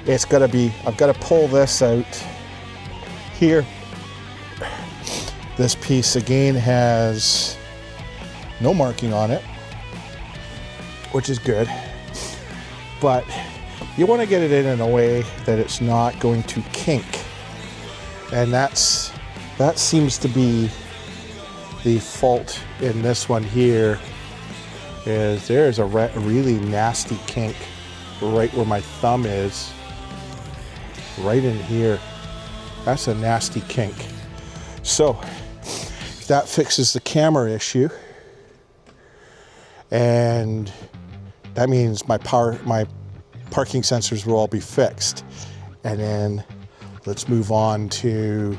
It's gotta be, I've got to pull this out here. This piece again has no marking on it, which is good, but you want to get it in a way that it's not going to kink, and that seems to be the fault in this one here. Is there's a really nasty kink right where my thumb is, right in here. That's a nasty kink. So that fixes the camera issue, and that means my parking sensors will all be fixed. And then let's move on to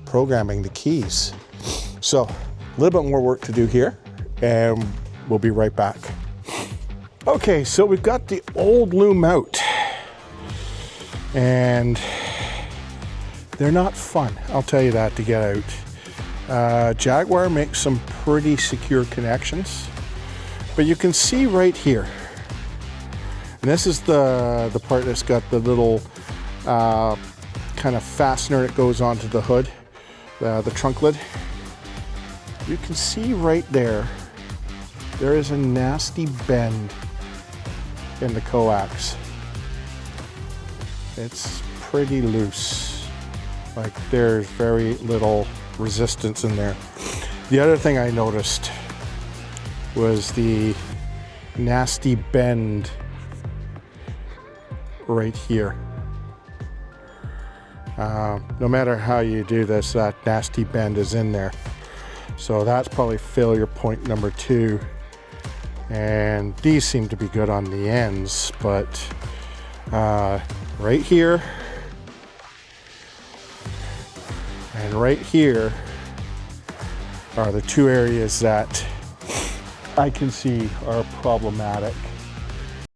programming the keys. So a little bit more work to do here, and we'll be right back. Okay, so we've got the old loom out, and they're not fun, I'll tell you that, to get out. Jaguar makes some pretty secure connections, but you can see right here, and this is the part that's got the little kind of fastener that goes onto the hood, the trunk lid. You can see right there, there is a nasty bend in the coax. It's pretty loose. Like, there's very little resistance in there. The other thing I noticed was the nasty bend right here. No matter how you do this, that nasty bend is in there. So that's probably failure point number 2. And these seem to be good on the ends, but right here and right here are the 2 areas that I can see are problematic.